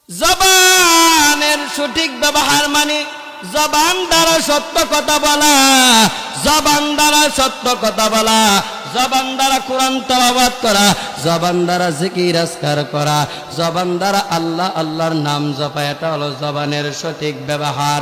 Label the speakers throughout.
Speaker 1: জবানের সঠিক ব্যবহার মানে জবান দ্বারা সত্য কথা বলা, জবান দ্বারা সত্য কথা বলা, জবান দ্বারা কোরআন তেলাওয়াত করা, জবান দ্বারা জিকির আজকার করা, জবান দ্বারা আল্লাহ আল্লাহর নাম জপা, এটা হলো জবানের সঠিক ব্যবহার।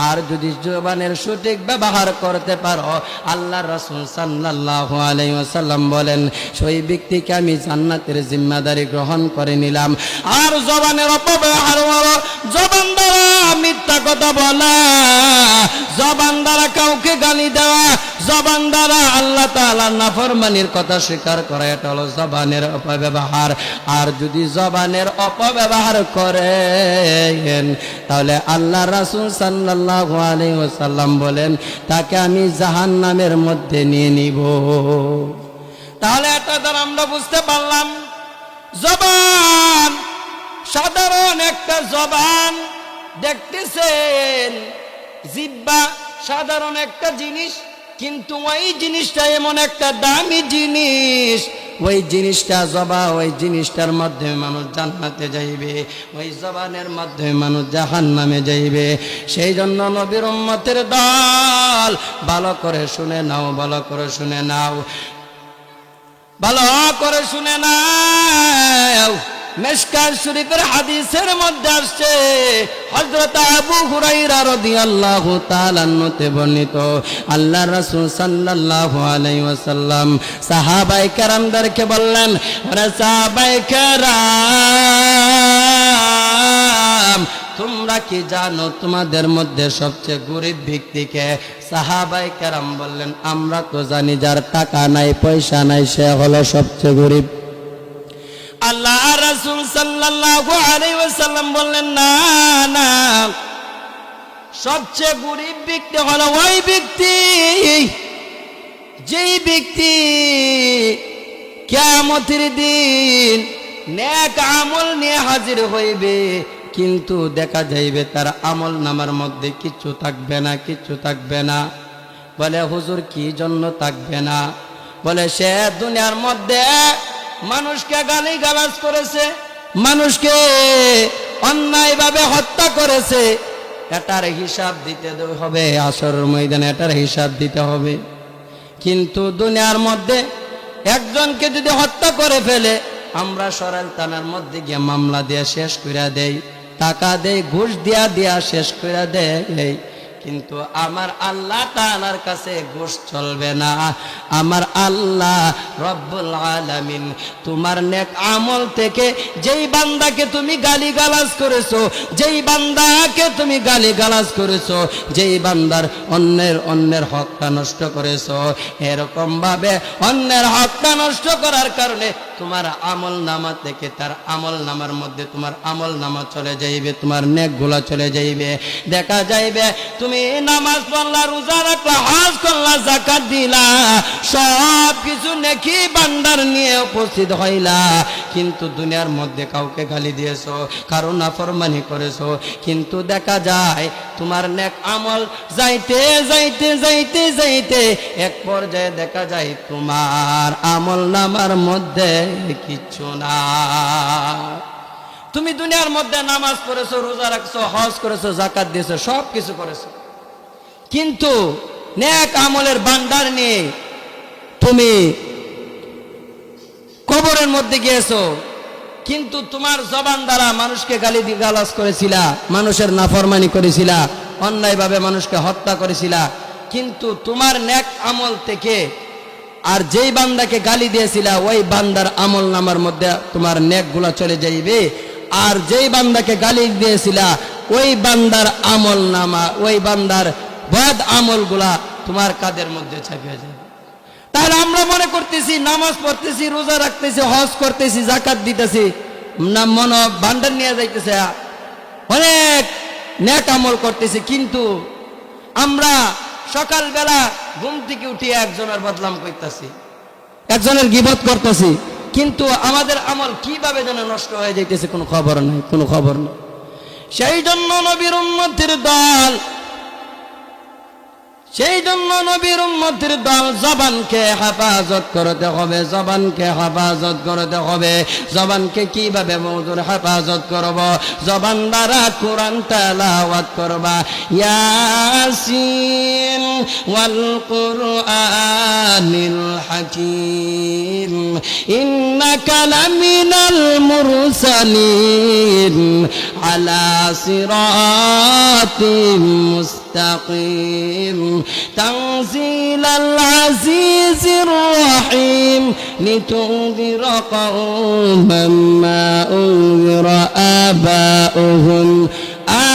Speaker 1: আর যদি জবানের সঠিক ব্যবহার করতে পারো, আল্লাহর রাসূল সাল্লাল্লাহু আলাইহি ওয়াসাল্লাম বলেন সেই ব্যক্তিকে আমি জান্নাতের জিম্মাদারি গ্রহণ করে নিলাম। আর জবানের অপব্যবহার হলো জবান দ্বারা মিথ্যা কথা বলা, জবান দ্বারা কাউকে গালি দেওয়া, জবান দ্বারা আল্লাহ তাআলার নাফরমানির কথা স্বীকার করা, এটা হলো জবানের অপব্যবহার। আর যদি জবানের অপব্যবহার করেন তাহলে আল্লাহ রাসূল সাল্লাল্লাহু আলাইহি ওয়াসাল্লাম বলেন তাকে আমি জাহান্নামের মধ্যে নিয়ে নিব। তাহলে এটা দ্বারা আমরা বুঝতে পারলাম জবান সাধারণ একটা জবান, দেখতেছেন জিহ্বা সাধারণ একটা জিনিস, কিন্তু ওই জিনিসটা এমন একটা দামি জিনিস, ওই জিনিসটা জবা, ওই জিনিসটার মাধ্যমে মানুষ জান্নাতে যাইবে, ওই জবানের মাধ্যমে মানুষ জাহান্নামে যাইবে। সেই জন্য নবীর উম্মতের দল ভালো করে শুনে নাও, ভালো করে শুনে নাও, ভালো করে শুনে নাও। মিশকাত শরীফের হাদিসের মধ্যে আসছে হযরত আবু হুরায়রা রাদিয়াল্লাহু তাআলা আনহু বর্ণিত আল্লাহর রাসূল সাল্লাল্লাহু আলাইহি ওয়াসাল্লাম সাহাবায়ে কেরামদেরকে বললেন, ওরে সাহাবায়ে কেরাম, তোমরা কি জানো তোমাদের মধ্যে সবচেয়ে গরিব ব্যক্তিকে? সাহাবায়ে কেরাম বললেন, আমরা তো জানি যার টাকা নাই পয়সা নাই সে হলো সবচেয়ে গরিব। আল্লাহ রাসূল সাল্লাল্লাহু আলাইহি ওয়াসাল্লাম বললেন, না না, সবচেয়ে গরিব ব্যক্তি হলো ওই ব্যক্তি যেই ব্যক্তি কিয়ামতের দিন নেক আমল নিয়ে হাজির হইবে, কিন্তু দেখা যাইবে তার আমল নামার মধ্যে কিছু থাকবে না, কিছু থাকবে না। বলে হুজুর কি জন্য থাকবে না? বলে সে দুনিয়ার মধ্যে মানুষকে গালি গালাজ করেছে, মানুষকে অন্যায়ভাবে হত্যা করেছে, এটার হিসাব দিতে হবে আসরের ময়দানে, এটার হিসাব দিতে হবে। কিন্তু দুনিয়ার মধ্যে একজনকে যদি হত্যা করে ফেলে, আমরা সরাইল থানার মধ্যে গিয়ে মামলা দিয়ে শেষ করে দেই, টাকা দেই, ঘুষ দিয়া দিয়া শেষ করে দেই। কিন্তু আমার আল্লাহ তাআলার কাছে ঘুষ চলবে না। আমার আল্লাহ রব্বুল আলামিন তোমার নেক আমল থেকে যেই বান্দাকে তুমি গালিগালাজ করেছো, যেই বান্দাকে তুমি গালিগালাজ করেছো, যেই বান্দার অন্যের হকটা নষ্ট করেছো, এরকম ভাবে অন্যের হকটা নষ্ট করার কারণে তোমার আমল নামা থেকে তার আমল নামার মধ্যে তোমার আমল নামা চলে যাইবে, তোমার নেকগুলা চলে যাইবে। দেখা যাইবে তুমি নামাজ পড়লা, রোজা রাখলা, হজ করলা, যাকাত দিলা, সব কিছু নেকি ভান্ডার নিয়ে উপস্থিত হইলা, কিন্তু দুনিয়ার মধ্যে কাউকে গালি দিয়েছো, কারো নাফরমানি করেছো। কিন্তু দেখা যায় তোমার নেক আমল যাইতে যাইতে যাইতে যাইতে এক পর্যায়ে দেখা যায় তোমার আমল নামার মধ্যে কিচ্ছু না। তুমি দুনিয়ার মধ্যে নামাজ পড়েছো, রোজা রাখছো, হজ করেছো, যাকাত দিয়েছো, সব কিছু করেছো, কিন্তু নেক আমলের ভান্ডার নিয়ে তুমি কবরের মধ্যে গিয়েছো, কিন্তু তোমার জবান দ্বারা মানুষকে গালি গালাজ করেছিলা, মানুষের নাফরমানি করেছিলা, অন্যায়ভাবে মানুষকে হত্যা করেছিলা, কিন্তু তোমার নেক আমল থেকে আর যেই বান্দাকে গালি দিয়েছিলা ওই বান্দার আমল নামার মধ্যে তোমার নেকগুলা চলে যাইবে, আর যেই বান্দাকে গালি দিয়েছিলা ওই বান্দার আমল নামা, ওই বান্দার বদ আমলগুলা তোমার কাঁধের মধ্যে চাপিয়ে যাবে। তাহলে আমরা মনে করতেছি নামাজ পড়তেছি, রোজা রাখতেছি, হজ করতেছি, যাকাত দিতেছি, না মনে ভান্ডার নিয়ে যাইতেছে, অনেক নেক আমল করতেছি, কিন্তু আমরা সকালবেলা ঘুম থেকে উঠিয়ে একজনের বদনাম করতেছি, একজনের গীবত করতেছি, কিন্তু আমাদের আমল কিভাবে যেন নষ্ট হয়ে যাইতেছে কোনো খবর নাই, কোনো খবর নেই। সেই জন্য নবীর উম্মতের দল সেই জন্য নবীর উম্মতের দল জবানকে হেফাজত করতে হবে, জবানকে হেফাজত করতে হবে। জবানকে কিভাবে মওজুর হেফাজত করব? জবান দ্বারা কোরআন তেলাওয়াত করবা। ইয়াসিন ওয়াল কুরআনিল হাকীম ইন্নাকা লামিনাল মুরসালিন আলা সিরাতিম মুস্তাকিম تنزيل العزيز الرحيم لتنذر قوما ما أنذر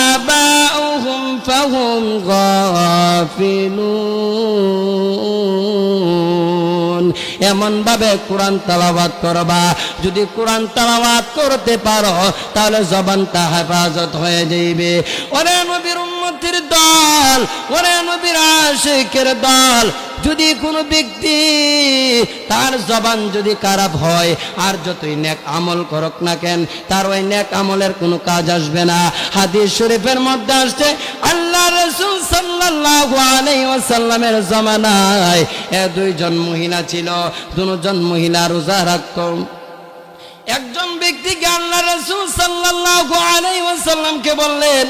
Speaker 1: آباؤهم فهم غافلون এমন ভাবে কোরআন তেলাওয়াত করবা, যদি কোরআন তেলাওয়াত করতে পারো তাহলে জবানটা হেফাজত হয়ে যাইবে। ওরে নবীর উম্মতের দল, ওরে নবীর আশিকের দল, যদি কোনো ব্যক্তি তার জবান যদি খারাপ হয় আর যতই নেক আমল করুক না কেন, তার ওই নেক আমলের কোনো কাজ আসবে না। হাদিস শরীফের মধ্যে আসছে আল্লাহ রাসূল সাল্লাল্লাহু আলাইহি ওয়াসাল্লামের জামানায় দুইজন মহিলা ছিল, দুজন মহিলা রোজা রাখত। একজন ব্যক্তিকে আল্লাহ রাসূল সাল্লাল্লাহু আলাইহি ওয়াসাল্লামকে বললেন,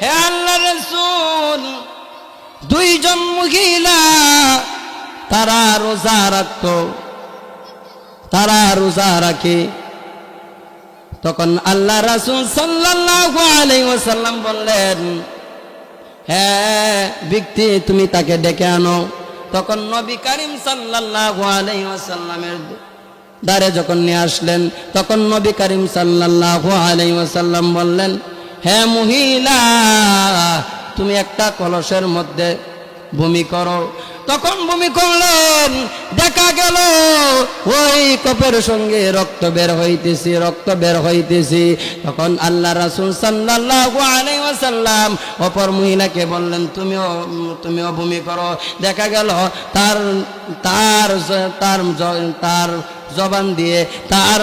Speaker 1: হে আল্লাহ রাসূল, দুইজন মহিলা তারা রোজা রাখত, তারা রোজা রাখে। তখন আল্লাহ রাসূল সাল্লাল্লাহু আলাইহি ওয়াসাল্লাম বললেন, হ্যাঁ ব্যক্তি তুমি তাকে ডেকে আনো। তখন নবী করিম সাল্লাল্লাহু আলাইহি ওয়াসাল্লামের দ্বারে যখন নিয়ে আসলেন, তখন নবী করিম সাল্লাল্লাহু আলাইহি ওয়াসাল্লাম বললেন, হ্যাঁ মহিলা, তুমি একটা কলসের মধ্যে বমি করো। তখন বমি করলেন, দেখা গেল ওই কপের সঙ্গে রক্ত বের হইতেছে, রক্ত বের হইতেছে। তখন আল্লাহ রাসূল সাল্লাল্লাহু আলাইহি ওয়াসাল্লাম অপর মহিলাকে বললেন, তুমিও বমি করো। দেখা গেল তার তার তার তার জবান দিয়ে, তার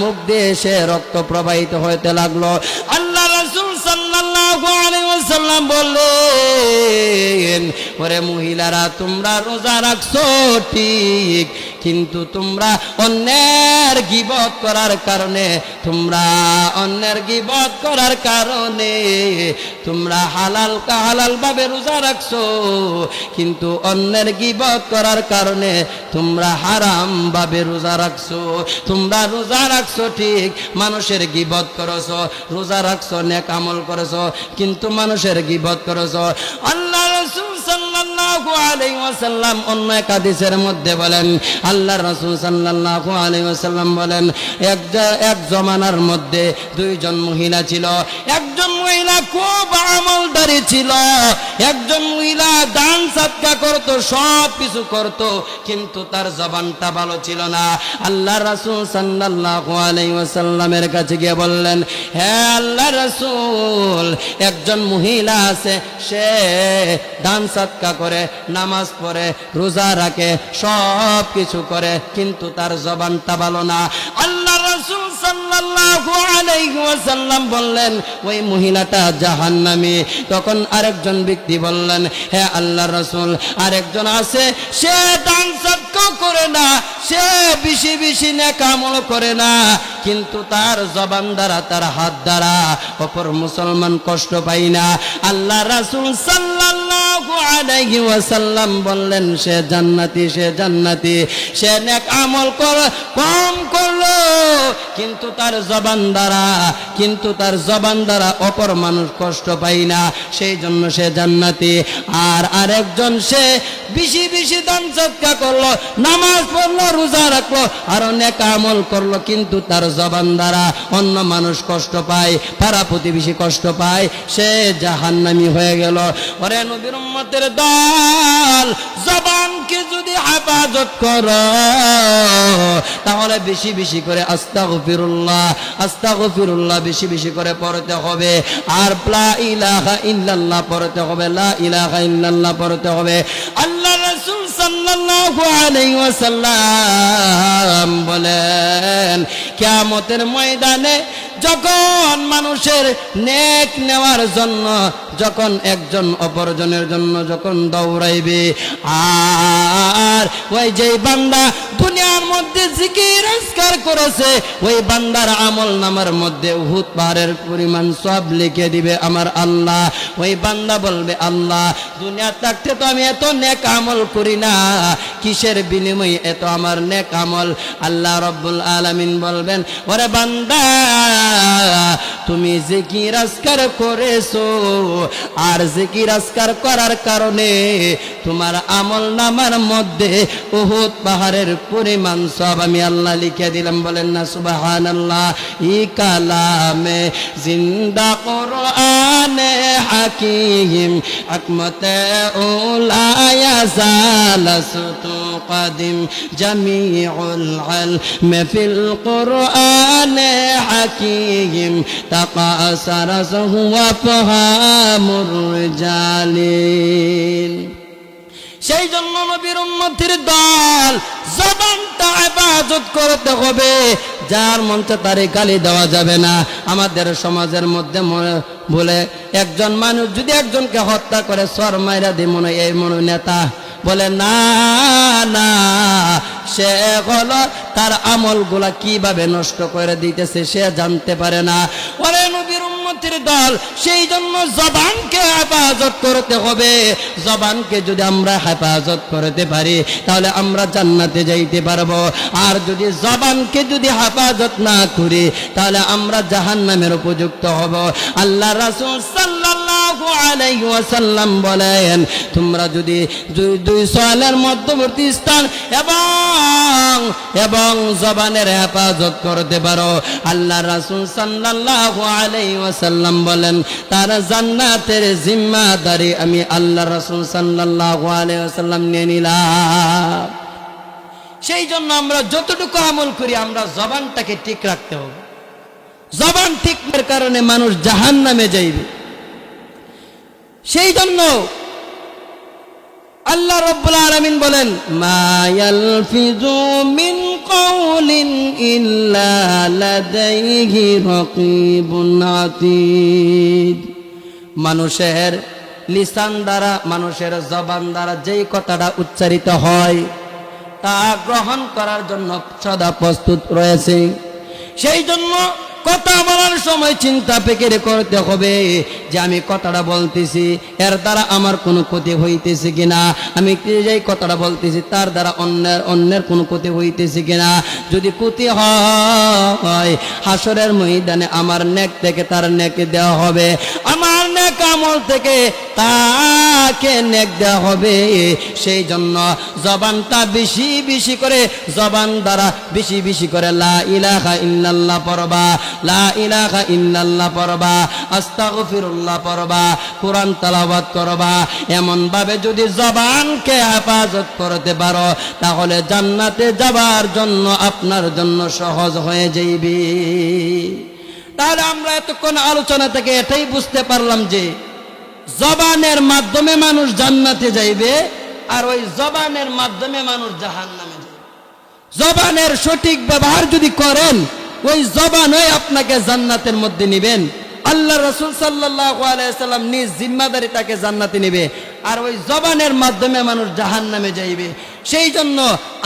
Speaker 1: মুখ দিয়ে সে রক্ত প্রবাহিত হইতে লাগলো। আল্লাহ রাসূল সাল্লাল্লাহু আলাইহি ওয়াসাল্লাম বললেন, ওরে মহিলারা, তোমরা রোজা রাখছো ঠিক, কিন্তু তোমরা অন্যের গীবত করার কারণে, তোমরা হালাল ভাবে রোজা রাখছো, কিন্তু অন্যের গীবত করার কারণে তোমরা হারাম ভাবে রোজা রাখছো। তোমরা রোজা রাখছো ঠিক, মানুষের গীবত করেছো। রোজা রাখছো, নেক আমল করেছো, কিন্তু মানুষের গীবত করেছো। আল্লাহ রাসূল সাল্লাল্লাহু আলাইহি ওয়াসাল্লাম অন্য এক হাদিসের মধ্যে বলেন, আল্লাহ রাসূল সাল্লাল্লাহু আলাইহি ওয়াসাল্লাম বলেন, এক জমানার মধ্যে দুইজন মহিলা ছিল। একজন মহিলা খুব আমলদারি ছিল, একজন মহিলা দান সদকা করত, সব কিছু করত, কিন্তু তার জবানটা ভালো ছিল না। আল্লাহ রাসূল সাল্লাল্লাহু আলাইহি ওয়াসাল্লামের কাছে গিয়ে বললেন, হ্যাঁ আল্লাহ রাসূল, একজন মহিলা আছে, সে দান সদকা করে, নামাজ পড়ে, রোজা রাখে, সব কিছু করে, কিন্তু তার জবানটা ভালো না। আল্লাহ রাসূল সাল্লাল্লাহু আলাইহি ওয়াসাল্লাম বললেন, ওই মহিলাটা জাহান্নামী। তখন আরেকজন ব্যক্তি বললেন, হে আল্লাহ রাসূল, আরেকজন আছে, সে দান সদকা করে না, সে বেশি বেশি নেক আমল করে না, কিন্তু তার জবান দ্বারা, তার হাত দ্বারা অপর মুসলমান কষ্ট পায় না। আল্লাহ রাসূল সাল্লাল্লাহু আলাইহি ওয়াসাল্লাম বললেন, সে জান্নাতি, সে জান্নাতি। সে নেক আমল কম করলো, কিন্তু তার জবান দ্বারা অপর মানুষ কষ্ট পায় না, সেই জন্য সে জান্নাতি। আর আরেকজন, সে বেশি বেশি দান সদকা করলো, নামাজ পড়লো, রোজা রাখলো, আর নেক আমল করলো, কিন্তু তার জবান দ্বারা অন্য মানুষ কষ্ট পায়, পাড়া প্রতিবেশী কষ্ট পায়, সে জাহান্নামী হয়ে গেল। ওরে নবীর উম্মতের দল, জবানকে যদি হেফাজত করো তাহলে বেশি বেশি করে আস্তাগফিরুল্লাহ, আস্তাগফিরুল্লাহ বেশি বেশি করে পড়তে হবে। আর লা ইলাহা ইল্লাল্লাহ পড়তে হবে, লা ইলাহা ইল্লাল্লাহ পড়তে হবে। আল্লাহ রাসূল সাল্লাল্লাহু আলাইহি ওয়াসাল্লাম বলেন, কিয়ামতের ময়দানে যখন মানুষের নেক নেওয়ার জন্য যখন একজন অপরজনের জন্য যখন দৌড়াইবে, আর ওই যে বান্দা দুনিয়ার মধ্যে জিকির আজকার করেছে, ওই বান্দার আমল নামার মধ্যে উহুদ পাহাড়ের পরিমাণ সব লিখে দিবে আমার আল্লাহ। ওই বান্দা বলবে, আল্লাহ দুনিয়া থাকতে তো আমি এত নেক আমল করি না, কিসের বিনিময়ে এত আমার নেক আমল? আল্লাহ রব্বুল আলামিন বলবেন, ওরে বান্দা তুমি জিকির আজকার করেছো, আর জিকির আজকার করার কারণে তোমার আমল নামার মধ্যে উহুদ পাহাড়ের পরিমাণ সব আমি আল্লাহ লিখে দিলাম। বলেন না সুবহানাল্লাহ। ই কালামে জিন্দা কোরআনে হাকিম আকমতে উলায়া জালাসতু কাদিম জামিউল ইলম ফিল কোরআনে হাকিম তাকাসারাহু ওয়া ফাহামুর রিজালিন। সেই জন্য নবীর উম্মতের দল জবানটা ইবাদত করতে হবে, যার মঞ্চে তারে গালি দেওয়া যাবে না। আমাদের সমাজের মধ্যে বলে একজন মানুষ যদি একজনকে হত্যা করে সর মাইরা দি মনে এই মনে নেতা, বলে না না সে হলো তার আমলগুলা কিভাবে নষ্ট করে দিতেছে সে জানতে পারে না। ওরে নবীর উম্মতের দল, সেই জন্য জবানকে হেফাজত করতে হবে। জবানকে যদি আমরা হেফাজত করতে পারি তাহলে আমরা জান্নাতে যাইতে পারবো, আর যদি জবানকে যদি হেফাজত না করি তাহলে আমরা জাহান্নামের উপযুক্ত হব। আল্লাহ রাসূল সাল্লাল্লাহু আলাইহি ওয়াসাল্লাম বলেন, তোমরা যদি দুই সওয়ালের মধ্যবর্তী স্থান এবং জবানের হেফাজত করতে পারো, আল্লাহ রাসূল সাল্লাল্লাহু আলাইহি ওয়াসাল্লাম বলেন তার জান্নাতের জিম্মাদারি আমি আল্লাহ রাসূল সাল্লাল্লাহু আলাইহি ওয়াসাল্লাম নিয়ে নিলাম। সেই জন্য আমরা যতটুকু আমল করি আমরা জবানটাকে ঠিক রাখতে হবে। জবান ঠিকের কারণে মানুষ জাহান্নামে যাইবে। সেই জন্য আল্লাহ রাব্বুল আলামিন বলেন, মা ইয়ালফিজু মিন কাউলিন ইল্লা লাদাইহি রাকীবুন আতীদ। মানুষের লিসান দ্বারা, মানুষের জবান দ্বারা যেই কথাটা উচ্চারিত হয় তা গ্রহণ করার জন্য সদা প্রস্তুত রয়েছে। সেই জন্য কথা বলার সময় চিন্তা ফিকির করতে হবে যে আমি কথাটা বলতেছি এর দ্বারা আমার কোনো ক্ষতি হইতেছে কিনা, আমি যেই কথাটা বলতেছি তার দ্বারা অন্যের কোনো ক্ষতি হইতেছে কিনা। যদি ক্ষতি হয় হাসরের ময়দানে আমার নেক থেকে তার নেক দেওয়া হবে, আমার নেক আমল থেকে তাকে নেক দেওয়া হবে। সেই জন্য জবানটা বেশি বেশি করে, জবান দ্বারা বেশি বেশি করে লা ইলাহা ইল্লাল্লাহ পড়বা, লা ইলাহা ইল্লাল্লাহ পড়বা, আস্তাগফিরুল্লাহ পড়বা, কোরআন তেলাওয়াত করবা। এমন ভাবে যদি জবানকে হেফাজত করতে পারো তাহলে জান্নাতে যাবার জন্য আপনার জন্য সহজ হয়ে যাইবে। তাহলে আমরা এতক্ষণ আলোচনা থেকে এটাই বুঝতে পারলাম যে জবানের মাধ্যমে মানুষ জান্নাতে যাইবে, আর ওই জবানের মাধ্যমে মানুষ জাহান্নামে যাইবে। জবানের সঠিক ব্যবহার যদি করেন ওই জবানই আপনাকে জান্নাতের মধ্যে নেবেন। আল্লাহ রাসূল সাল্লাল্লাহু আলাইহি সাল্লাম নিজ জিম্মাদারি তাকে জান্নাতে নেবে, আর ওই জবানের মাধ্যমে মানুষ জাহান্নামে যাইবে। সেই জন্য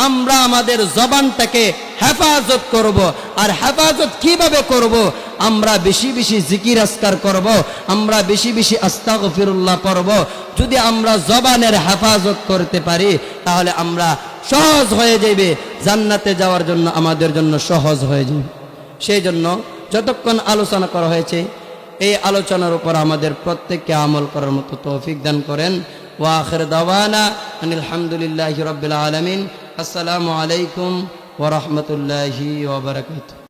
Speaker 1: আমরা আমাদের জবানটাকে হেফাজত করব। আর হেফাজত কিভাবে করব? আমরা বেশি বেশি জিকির আজকার করব, আমরা বেশি বেশি আস্তাগফিরুল্লাহ পড়ব। যদি আমরা জবানের হেফাজত করতে পারি তাহলে আমরা সহজ হয়ে যাবে, জান্নাতে যাওয়ার জন্য আমাদের জন্য সহজ হয়ে যাবে। সেই জন্য যতক্ষণ আলোচনা করা হয়েছে এই আলোচনার উপর আমাদের প্রত্যেককে আমল করার মতো তৌফিক দান করেন। ওয়া আখির দাওয়ানা আনিল হামদুলিল্লাহি রাব্বিল আলামিন। আসসালামু আলাইকুম ওয়া রাহমাতুল্লাহি ওয়া বারাকাতুহু।